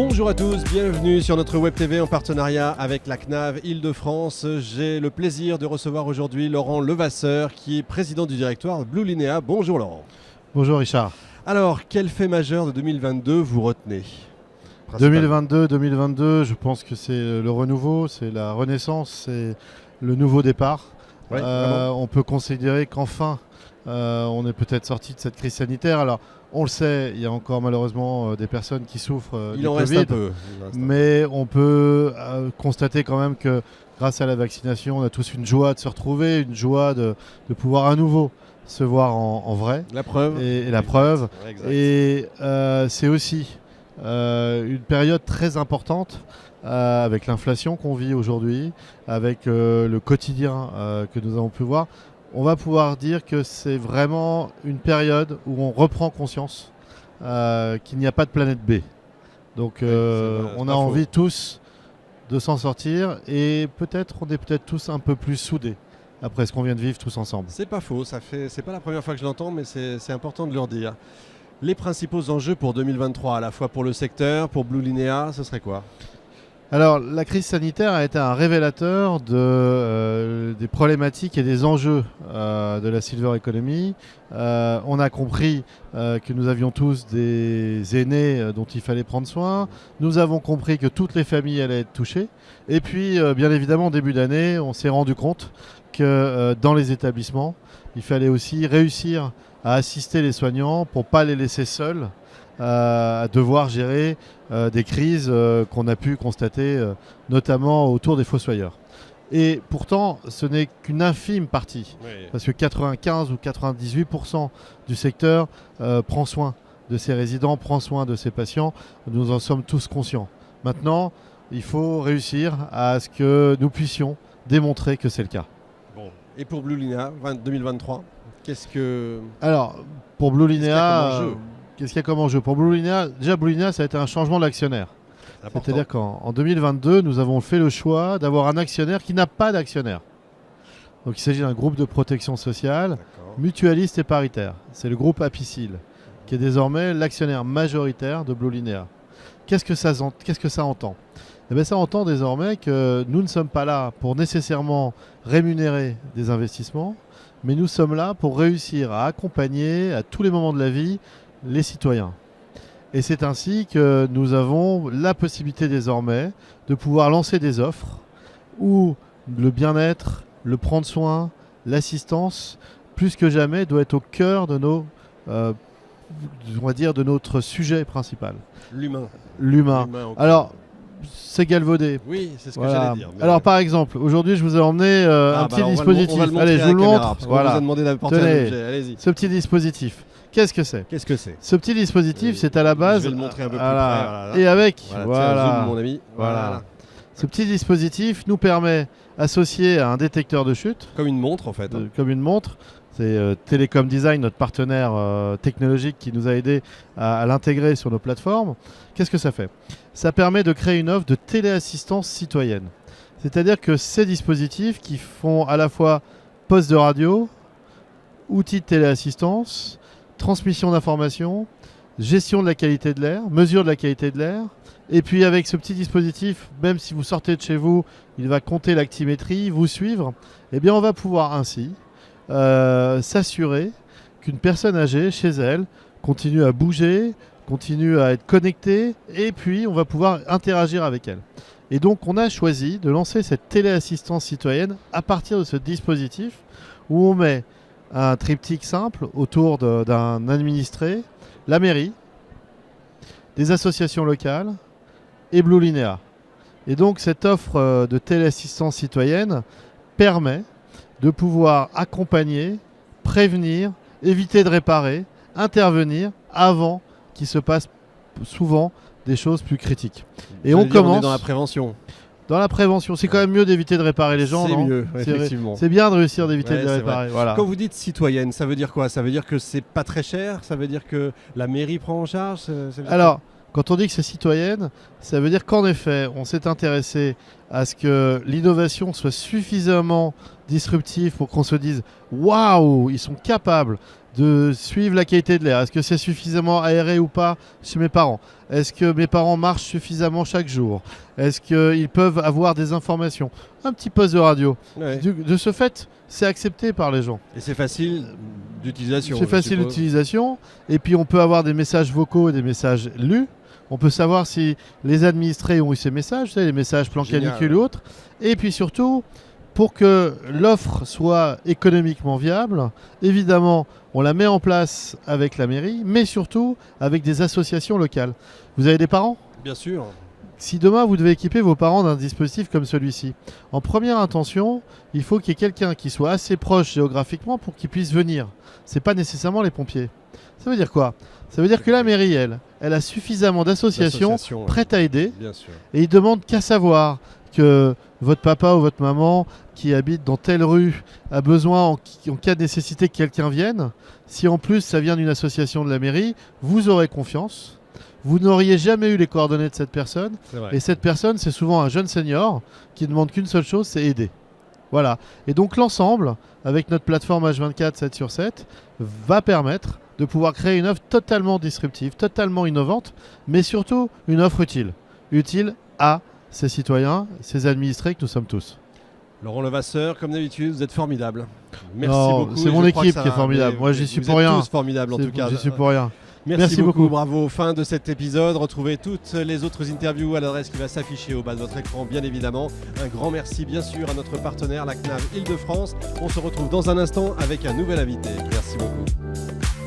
Bonjour à tous, bienvenue sur notre Web TV en partenariat avec la CNAV Île-de-France. J'ai le plaisir de recevoir aujourd'hui Laurent Levasseur qui est président du directoire Blue Linea. Bonjour Laurent. Bonjour Richard. Alors, quel fait majeur de 2022 vous retenez ? 2022, je pense que c'est le renouveau, c'est la renaissance, c'est le nouveau départ. Ouais, on peut considérer qu'enfin, on est peut-être sorti de cette crise sanitaire. Alors, on le sait, il y a encore malheureusement des personnes qui souffrent du reste Covid, un peu. mais on peut constater quand même que grâce à la vaccination, on a tous une joie de se retrouver, une joie de pouvoir à nouveau se voir en vrai. La preuve. Et la preuve. Exact. Et c'est aussi une période très importante avec l'inflation qu'on vit aujourd'hui, avec le quotidien que nous avons pu voir. On va pouvoir dire que c'est vraiment une période où on reprend conscience qu'il n'y a pas de planète B. Donc on a envie tous de s'en sortir et on est peut-être tous un peu plus soudés après ce qu'on vient de vivre tous ensemble. C'est pas faux, c'est pas la première fois que je l'entends, mais c'est important de le redire. Les principaux enjeux pour 2023, à la fois pour le secteur, pour Blue Linea, ce serait quoi ? Alors, la crise sanitaire a été un révélateur des problématiques et des enjeux de la silver economy. On a compris que nous avions tous des aînés dont il fallait prendre soin. Nous avons compris que toutes les familles allaient être touchées. Et puis, bien évidemment, au début d'année, on s'est rendu compte que dans les établissements, il fallait aussi réussir à assister les soignants pour ne pas les laisser seuls à devoir gérer des crises qu'on a pu constater notamment autour des fossoyeurs. Et pourtant, ce n'est qu'une infime partie, parce que 95 ou 98% du secteur prend soin de ses résidents, prend soin de ses patients. Nous en sommes tous conscients. Maintenant, il faut réussir à ce que nous puissions démontrer que c'est le cas. Bon. Et pour Blue Linea 2023, qu'est-ce que... Alors, pour Blue Linea... Qu'est-ce qu'il y a comme enjeu ? Pour Blue Linea, déjà Blue Linea, ça a été un changement d'actionnaire. C'est-à-dire qu'en 2022, nous avons fait le choix d'avoir un actionnaire qui n'a pas d'actionnaire. Donc il s'agit d'un groupe de protection sociale, mutualiste et paritaire. C'est le groupe Apicil, qui est désormais l'actionnaire majoritaire de Blue Linea. Qu'est-ce que ça entend ? Eh bien, ça entend désormais que nous ne sommes pas là pour nécessairement rémunérer des investissements, mais nous sommes là pour réussir à accompagner à tous les moments de la vie les citoyens. Et c'est ainsi que nous avons la possibilité désormais de pouvoir lancer des offres où le bien-être, le prendre soin, l'assistance, plus que jamais, doit être au cœur de on va dire de notre sujet principal. L'humain. Alors, c'est galvaudé. Oui, c'est ce que j'allais dire. Alors, par exemple, aujourd'hui, je vous ai emmené un petit dispositif. Allez, je vous le montre. Voilà. On vous a demandé d'apporter un objet. Allez-y. Ce petit dispositif. Qu'est-ce que c'est ? Ce petit dispositif, c'est à la base... Je vais le montrer un peu plus près. Voilà. Et avec... Voilà. Zoom, mon ami. Voilà. Ce petit dispositif nous permet, associé à un détecteur de chute... Comme une montre, en fait. Comme une montre. C'est Telecom Design, notre partenaire technologique qui nous a aidé à l'intégrer sur nos plateformes. Qu'est-ce que ça fait ? Ça permet de créer une offre de téléassistance citoyenne. C'est-à-dire que ces dispositifs qui font à la fois poste de radio, outils de téléassistance, transmission d'informations, gestion de la qualité de l'air, mesure de la qualité de l'air. Et puis avec ce petit dispositif, même si vous sortez de chez vous, il va compter l'actimétrie, vous suivre. Eh bien, on va pouvoir ainsi s'assurer qu'une personne âgée, chez elle, continue à bouger, continue à être connectée, et puis on va pouvoir interagir avec elle. Et donc, on a choisi de lancer cette téléassistance citoyenne à partir de ce dispositif où on met un triptyque simple autour d'un administré, la mairie, des associations locales et Blue Linea. Et donc cette offre de téléassistance citoyenne permet de pouvoir accompagner, prévenir, éviter de réparer, intervenir avant qu'il se passe souvent des choses plus critiques. Et on commence... On est dans la prévention. Dans la prévention, c'est quand même mieux d'éviter de réparer les gens, c'est non ? mieux, effectivement. C'est bien de réussir d'éviter de les réparer. Voilà. Quand vous dites citoyenne, ça veut dire quoi ? Ça veut dire que c'est pas très cher ? Ça veut dire que la mairie prend en charge ? Alors, quand on dit que c'est citoyenne, ça veut dire qu'en effet, on s'est intéressé à ce que l'innovation soit suffisamment disruptive pour qu'on se dise « Waouh, ils sont capables de suivre la qualité de l'air. Est-ce que c'est suffisamment aéré ou pas chez mes parents? Est-ce que mes parents marchent suffisamment chaque jour? Est-ce qu'ils peuvent avoir des informations? Un petit poste de radio. Ouais. De ce fait, c'est accepté par les gens. Et c'est facile d'utilisation. C'est je facile suppose. d'utilisation. Et puis on peut avoir des messages vocaux et des messages lus. On peut savoir si les administrés ont eu ces messages, vous savez, les messages plan Génial. canicule ou autres. Et puis surtout, pour que l'offre soit économiquement viable, évidemment, on la met en place avec la mairie, mais surtout avec des associations locales. Vous avez des parents ? Bien sûr. Si demain vous devez équiper vos parents d'un dispositif comme celui-ci, en première intention, il faut qu'il y ait quelqu'un qui soit assez proche géographiquement pour qu'il puisse venir. Ce n'est pas nécessairement les pompiers. Ça veut dire quoi? Ça veut dire que la mairie, elle a suffisamment d'associations L'association, ouais. prêtes à aider, Bien sûr. et ils demandent qu'à savoir que votre papa ou votre maman qui habite dans telle rue a besoin, en cas de nécessité, que quelqu'un vienne. Si en plus ça vient d'une association de la mairie, vous aurez confiance. Vous n'auriez jamais eu les coordonnées de cette personne. C'est vrai. Et cette personne, c'est souvent un jeune senior qui ne demande qu'une seule chose, c'est aider. Voilà. Et donc l'ensemble, avec notre plateforme H24 7 sur 7, va permettre de pouvoir créer une offre totalement disruptive, totalement innovante, mais surtout une offre utile. Utile à ces citoyens, ces administrés que nous sommes tous. Laurent Levasseur, comme d'habitude, vous êtes formidable. Merci Non, beaucoup. c'est Et mon je crois équipe que qui est formidable. Moi, j'y suis vous pour êtes rien. tous formidables en tout cas. Je suis pour rien. Merci beaucoup, beaucoup. bravo. Fin de cet épisode. Retrouvez toutes les autres interviews à l'adresse qui va s'afficher au bas de votre écran, bien évidemment. Un grand merci, bien sûr, à notre partenaire, la CNAV Île-de-France. On se retrouve dans un instant avec un nouvel invité. Merci beaucoup.